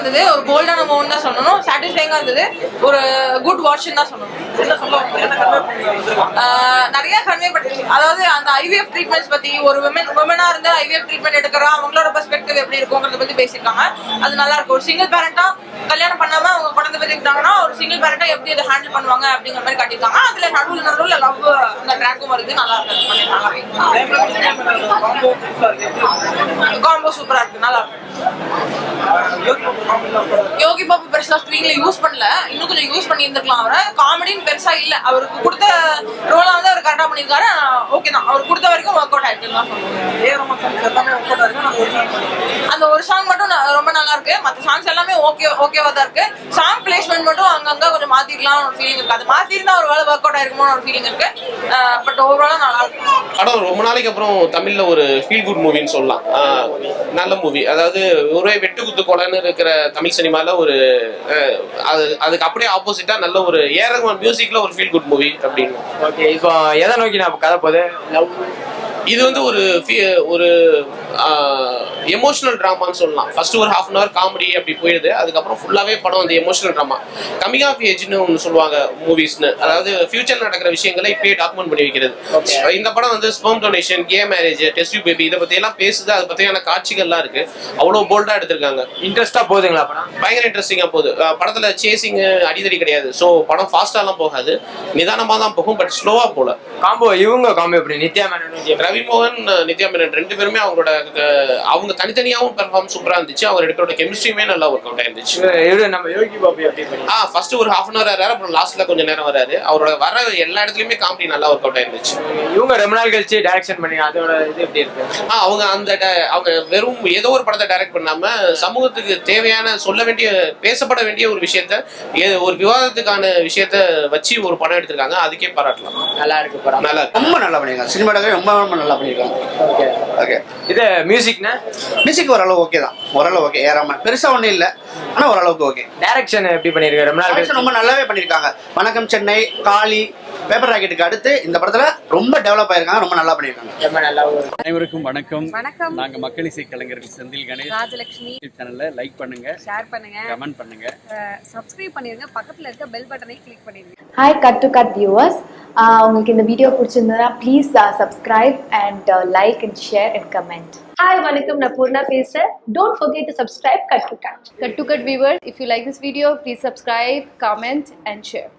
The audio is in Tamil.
இருந்தது, ஒரு கோல்டான மூவ்னு தான் சொல்லணும். சாட்டிஸ்ஃபைங்கா இருந்தது, ஒரு குட் வாட்ச்னு தான் சொல்லணும். நிறைய கன்வே பண்ணிச்சு. அதாவது அந்த ஐவிஎஃப் ட்ரீட்மெண்ட்ஸ் பத்தி, ஒரு உமனா இருந்து ஐவிஎஃப் ட்ரீட்மெண்ட் எடுக்கிறோம், அவங்களோட பெர்ஸ்பெக்டிவ் எப்படி இருக்குங்கிறத பத்தி பேசியிருக்காங்க. அது நல்லா இருக்கு. ஒரு சிங்கிள் பேரண்டா கல்யாணம் பண்ணாம அவங்க குழந்தை பெற்றுக்கிட்டாங்கன்னா ஒரு சிங்கிள் பேரண்டா எப்படி அதை ஹேண்டில் பண்ணுவாங்க அப்படிங்கிற மாதிரி காட்டியிருக்காங்க. அதுல நடுவில் லவ் அந்த ட்ராக்கும் வருது. நல்லா இருக்கு. காம்போ சூப்பரா இருக்கு. நல்லா இருக்கு. யோகி பாபு பெருசா ஸ்கிரீன்ல யூஸ் பண்ணல, இன்னும் கொஞ்சம் யூஸ் பண்ணி இருந்திருக்கலாம். அவரை காமெடின்னு பெருசா இல்ல, அவருக்கு கொடுத்த ரோலா வந்து அவர் கரெக்டா பண்ணிருக்காரு. ஓகே தான், அவர் கொடுத்த வரைக்கும் ஒர்க் அவுட் ஆயிருக்கு தான் அந்த ஒரு சாங் மட்டும் ரொம்ப நல்லா இருக்கு. மற்ற சாங்ஸ் எல்லாமே ஓகேவா தான் இருக்கு. சாங் பிளேஸ்மெண்ட் மட்டும் அங்கங்க கொஞ்சம் மாத்திக்கலாம் ஒரு ஃபீலிங் இருக்கு. அது மாத்திருந்தா ஒரு வேலை ஒர்க் அவுட் ஆயிருக்குமோ ஒரு ஃபீலிங் இருக்கு. பட் ஓவராலா நல்லா இருக்கு. படம் ரொம்ப நாளைக்கு அப்புறம் தமிழ்ல ஒரு ஃபீல் குட் மூவின்னு சொல்லலாம். நல்ல மூவி. அதாவது ஒரே வெட்டு குத்து கொலைன்னு இருக்கிற தமிழ் சினிமால ஒரு அதுக்கு அப்படியே ஆப்போசிட்டா நல்ல ஒரு ஏரகமான மியூசிக்ல ஒரு ஃபீல் குட் மூவி அப்படின்னு. ஓகே, இப்போ எதை நோக்கி நான் கதை போகுது? இது வந்து ஒரு எமோஷனல் ட்ராமான்னு சொல்லலாம். ஃபர்ஸ்ட் ஒரு ஹாஃப் அன் அவர் காமெடி அப்படி போயிடுது, அதுக்கப்புறம் ஃபுல்லாவே படம் வந்து எமோஷனல் ட்ராமா. கமிங் ஆஃப் ஏஜ்னு ஒன்று சொல்லுவாங்க மூவிஸ்னு, அதாவது ஃபியூச்சர் நடக்கிற விஷயங்களை இப்பயே டாக்குமெண்ட் பண்ணி வைக்கிறது. இந்த படம் வந்து sperm donation, K marriage, test tube baby இதை பத்தி எல்லாம் பேசுது. அதை பத்தியான காட்சிகள்லாம் இருக்கு. அவ்வளோ போல்டா எடுத்திருக்காங்க. இன்ட்ரெஸ்டா போகுதுங்களா படம்? பயங்கர இன்ட்ரெஸ்டிங்கா போகுது. படத்துல சேசிங் அடிதடி கிடையாது. ஸோ படம் ஃபாஸ்டாலாம் போகாது, நிதானமா தான் போகும். பட் ஸ்லோவா போல. இவங்க காம்போ எப்படி? நித்யா மேனன், ரவி மோகன், நித்யா மேனன் ரெண்டு பேருமே அவங்க தனித்தனியாவும் பெர்ஃபார்ம் சூப்பரா இருந்துச்சு. அவங்க ரெண்டோட கெமிஸ்ட்ரியுமே நல்லா ஒர்க் அவுட் ஆயிருந்துச்சு. நம்ம யோகி பாபு எப்படி? ஃபர்ஸ்ட் ஒரு ஹாஃப் அன் அவர் வராரு, அப்புறம் லாஸ்ட்ல கொஞ்சம் நேரம் வராரு. அவரோட வர எல்லா இடத்துலயுமே காமெடி நல்லா ஒர்க் அவுட் ஆயிருந்துச்சு. இவங்க ரொம்ப நாள் கழிச்சு டைரக்ஷன் பண்ணி அதோட இது எப்படி இருக்கு? அவங்க வெறும் ஏதோ ஒரு படத்தை டைரக்ட் பண்ணாம சமூகத்துக்கு தேவையான சொல்ல வேண்டிய பேசப்பட வேண்டிய ஒரு விஷயத்த, ஒரு விவாதத்துக்கான விஷயத்த வச்சு ஒரு படம் எடுத்திருக்காங்க. அதுக்கே பாராட்டலாம். நல்லா இருக்கு படம். நல்லா ரொம்ப நல்லா பண்ணிருக்காங்க. சினிமாட்டோகிராஃபி ரொம்ப நல்லா பண்ணிருக்காங்க. ஓகே. இது மியூசிக்னா? மியூசிக் ஓரளவு ஓகே தான். ஓரளவு ஓகே. ஏறாம பெருசா ஒன்றும் இல்லை, ஆனா ஓரளவுக்கு ஓகே. டைரக்ஷன் எப்படி பண்ணிருக்காரு? ரொம்ப நல்லாவே பண்ணிருக்காங்க. வணக்கம் சென்னை, காளி, பேப்பர் ராக்கெட்டுக்கு அடுத்து இந்த படத்துல ரொம்ப டெவலப் ஆயிருக்காங்க. ரொம்ப நல்லா பண்ணிருக்காங்க. அனைவருக்கும் வணக்கம். நாங்க மக்கள் இசை கலைஞர்கள் செந்தில் கணேஷ், ராஜலட்சுமி. சேனலை லைக் பண்ணுங்க, ஷேர் பண்ணுங்க, கமெண்ட் பண்ணுங்க, சப்ஸ்கிரைப் பண்ணிருங்க. பக்கத்துல இருக்க பெல் பட்டனை கிளிக் பண்ணிருங்க. Hi cut to cut viewers, உங்களுக்கு இந்த வீடியோ பிடிச்சிருந்தா please subscribe and like and share and comment. Hi வணக்கம், நான் பூர்ணா பேசுறேன். Don't forget to subscribe Cut to Cut. Cut to Cut viewers, if you like this video, please subscribe, comment and share.